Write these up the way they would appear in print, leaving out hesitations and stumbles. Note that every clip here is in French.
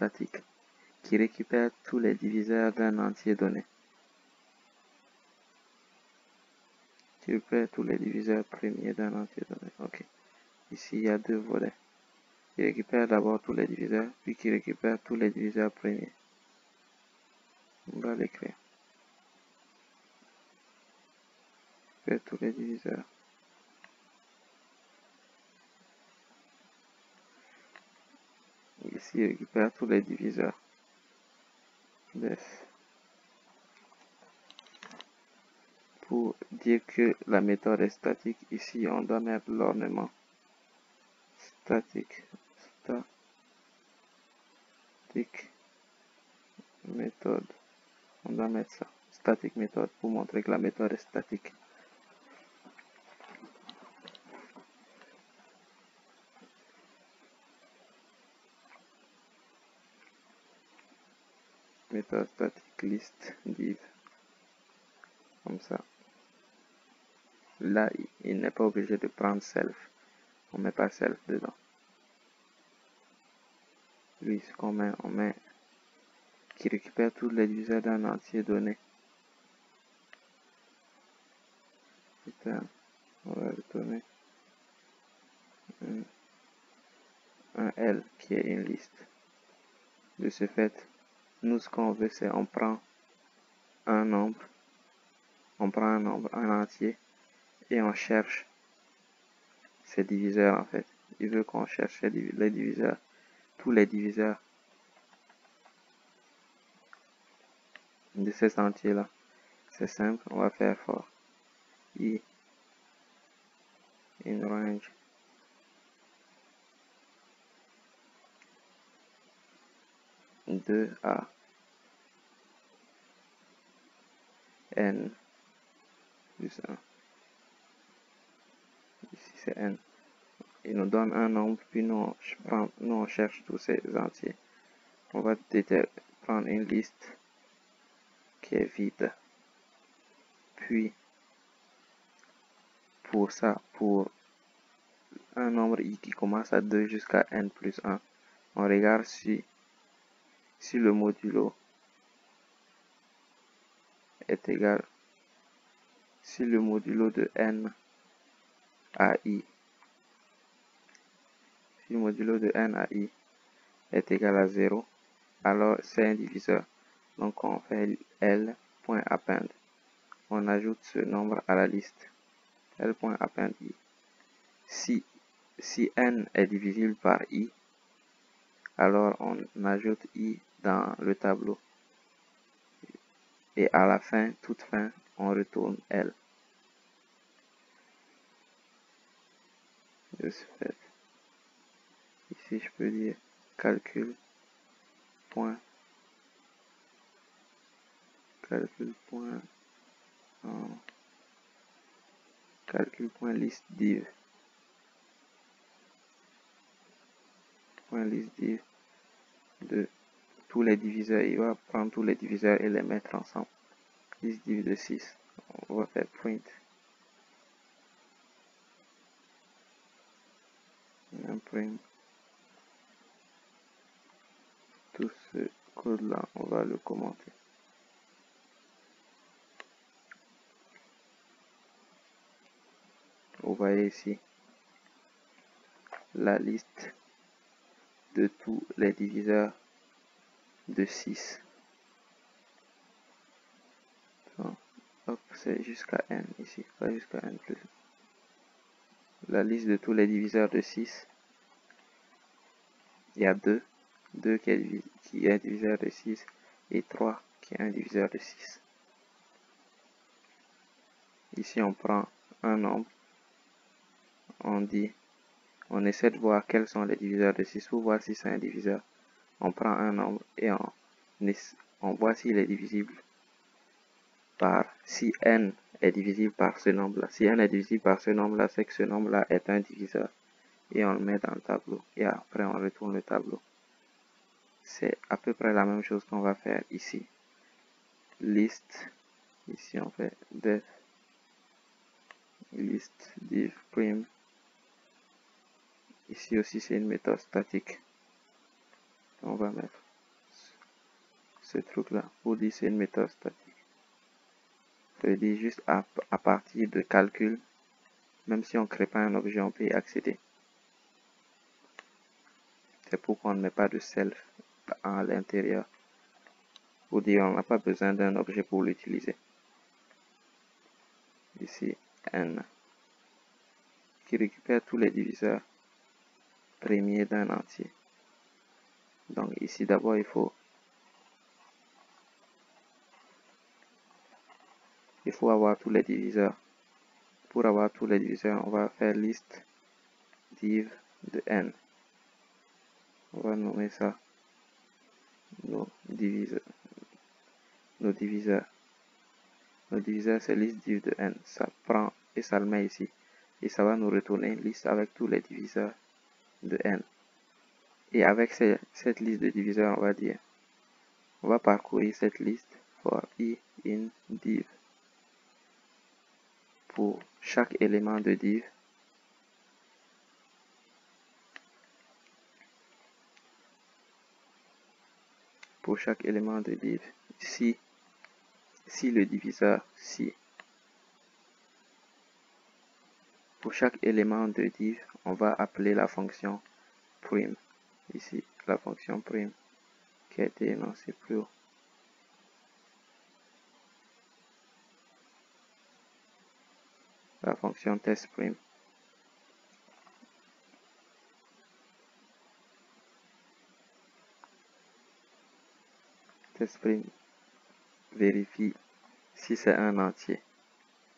statique qui récupère tous les diviseurs d'un entier donné. Qui récupère tous les diviseurs premiers d'un entier donné. Ok. Ici, il y a deux volets. Qui récupère d'abord tous les diviseurs, puis qui récupère tous les diviseurs premiers. On va l'écrire. Récupère tous les diviseurs. Ici, il récupère tous les diviseurs. Def. Pour dire que la méthode est statique, ici, on doit mettre l'ornement. Statique. Statique. Méthode. On doit mettre ça. Static méthode pour montrer que la méthode est statique. Méthode statique list div. Comme ça. Là, il n'est pas obligé de prendre self. On met pas self dedans. Lui, ce qu'on met, on met qui récupère tous les diviseurs d'un entier donné. Putain, on va retourner un L qui est une liste. De ce fait, nous ce qu'on veut c'est on prend un nombre, un entier, et on cherche ses diviseurs en fait. Il veut qu'on cherche les diviseurs, tous les diviseurs de cet entier là. C'est simple, on va faire for i in range de a n plus 1. Ici c'est n. Il nous donne un nombre, puis nous on cherche tous ces entiers. On va prendre une liste qui est vide. Puis, pour ça, pour un nombre i qui commence à 2 jusqu'à n plus 1, on regarde si le modulo est égal, si le modulo de n à i, si le modulo de n à i est égal à 0, alors c'est un diviseur. Donc on fait l.append. On ajoute ce nombre à la liste. l.append i. Si n est divisible par i, alors on ajoute i dans le tableau. Et à la fin, toute fin, on retourne L. De ce fait, ici je peux dire calcul point list div de tous les diviseurs. Il va prendre tous les diviseurs et les mettre ensemble. List div de 6. On va faire print. Imprime. Tout ce code là, on va le commenter. Vous voyez ici la liste de tous les diviseurs de 6. Hop, c'est jusqu'à n ici, pas jusqu'à n plus. La liste de tous les diviseurs de 6. Il y a 2 qui est un diviseur de 6 et 3 qui est un diviseur de 6. Ici, on prend un nombre, on essaie de voir quels sont les diviseurs de 6 pour voir si c'est un diviseur. On prend un nombre et on voit s'il est divisible par, si n est divisible par ce nombre-là. Si n est divisible par ce nombre-là, c'est que ce nombre-là est un diviseur. Et on le met dans le tableau. Et après, on retourne le tableau. C'est à peu près la même chose qu'on va faire ici. List. Ici, on fait def list div prime. Ici aussi, c'est une méthode statique. On va mettre ce truc-là pour dire c'est une méthode statique. Ça veut dire juste à partir de calcul, même si on ne crée pas un objet, on peut y accéder. C'est pourquoi on ne met pas de self à l'intérieur. Pour dire on n'a pas besoin d'un objet pour l'utiliser. Ici, n, qui récupère tous les diviseurs premiers d'un entier. Donc ici d'abord il faut avoir tous les diviseurs. Pour avoir tous les diviseurs, on va faire liste div de n. On va nommer ça nos diviseurs. Nos diviseurs, c'est liste div de n. Ça prend et ça le met ici. Et ça va nous retourner une liste avec tous les diviseurs de n. Et avec cette liste de diviseurs, on va parcourir cette liste for i in div. Pour chaque élément de div, si le diviseur, si pour chaque élément de div, on va appeler la fonction prime. Ici, la fonction prime qui a été énoncée plus haut. La fonction test prime. Test prime vérifie si c'est un entier.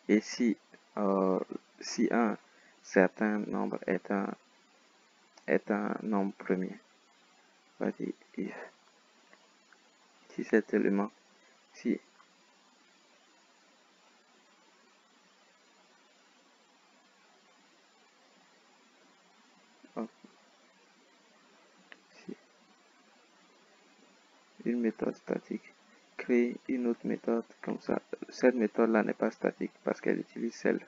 Et si un certain nombre est un nombre premier, on va dire if. Si cet élément, si une méthode statique, créer une autre méthode comme ça. Cette méthode-là n'est pas statique parce qu'elle utilise self.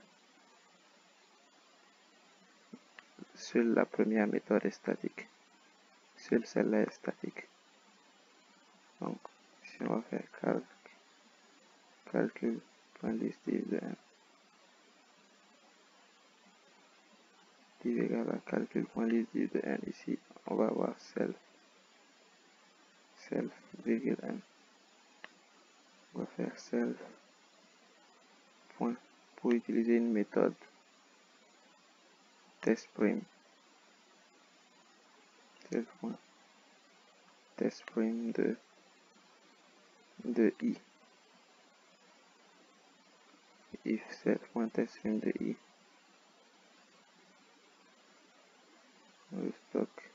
Seule la première méthode est statique. Seule celle-là est statique. Donc, si on va faire calcul.list div de n, div égale à calcul.list div de n, ici, on va avoir self, virgule n. On va faire self, point, pour utiliser une méthode test prime. Test prime de i. If set.test prime de i. On le stocke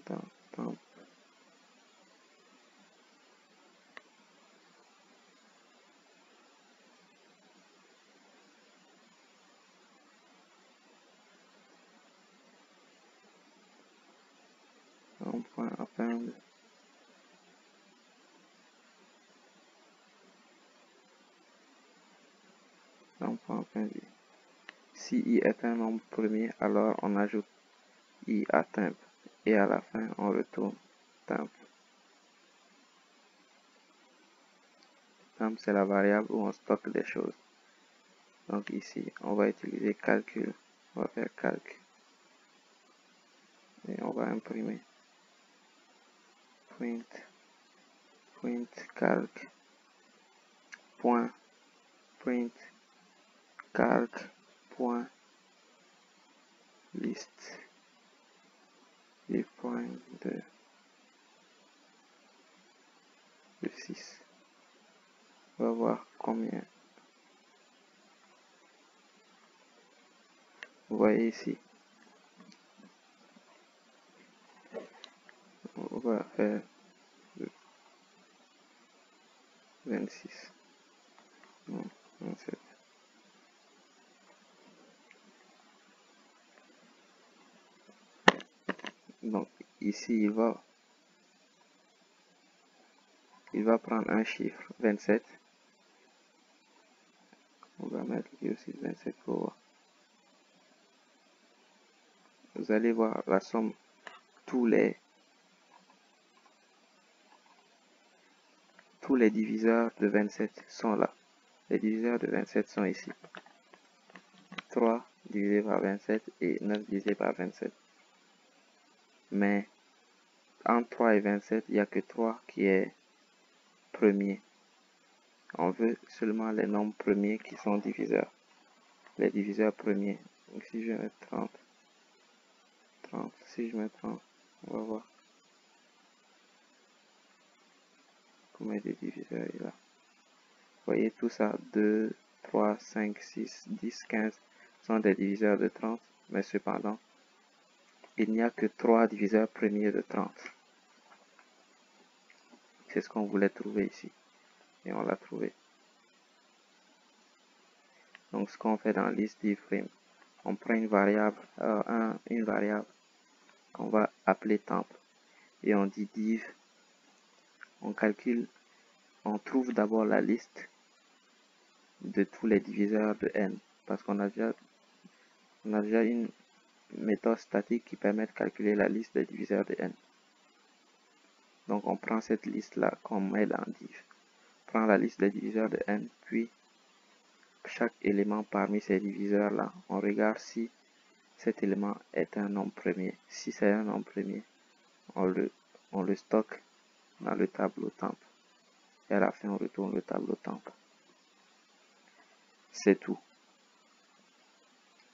dans temp. On point append. Si i est un nombre premier, alors on ajoute i à temp et à la fin on retourne temp. Temp c'est la variable où on stocke des choses. Donc ici on va utiliser calcul, on va faire calc et on va imprimer print calc point print calc point list div prime de 6. On va voir combien. Vous voyez ici, on va faire 26. Non, 27. Donc ici il va prendre un chiffre 27. On va mettre lui aussi 27 pour voir. Vous allez voir la somme, tous les tous les diviseurs de 27 sont là. Les diviseurs de 27 sont ici. 3 divisé par 27 et 9 divisé par 27. Mais entre 3 et 27, il n'y a que 3 qui est premier. On veut seulement les nombres premiers qui sont diviseurs. Les diviseurs premiers. Donc si je mets 30, si je mets 30, on va voir combien de diviseurs il y a. Vous voyez tout ça, 2, 3, 5, 6, 10, 15 sont des diviseurs de 30, mais cependant, il n'y a que 3 diviseurs premiers de 30. C'est ce qu'on voulait trouver ici, et on l'a trouvé. Donc ce qu'on fait dans list diff'rame, on prend une variable, qu'on va appeler temp, et on dit div, on calcule, on trouve d'abord la liste de tous les diviseurs de n, parce qu'on a déjà une méthode statique qui permet de calculer la liste des diviseurs de n. Donc on prend cette liste là qu'on met dans div, on prend la liste des diviseurs de n, puis chaque élément parmi ces diviseurs là, on regarde si cet élément est un nombre premier. Si c'est un nombre premier, on le stocke dans le tableau temp, et à la fin on retourne le tableau temp. C'est tout.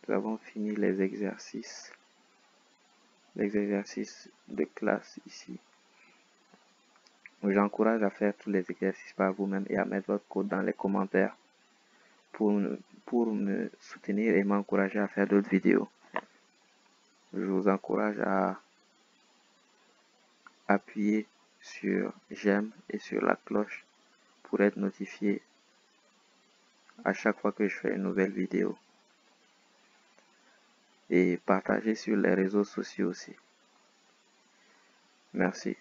Nous avons fini les exercices de classe ici. J'encourage à faire tous les exercices par vous-même et à mettre votre code dans les commentaires pour me soutenir et m'encourager à faire d'autres vidéos. Je vous encourage à appuyer sur j'aime et sur la cloche pour être notifié à chaque fois que je fais une nouvelle vidéo. Et partager sur les réseaux sociaux aussi. Merci.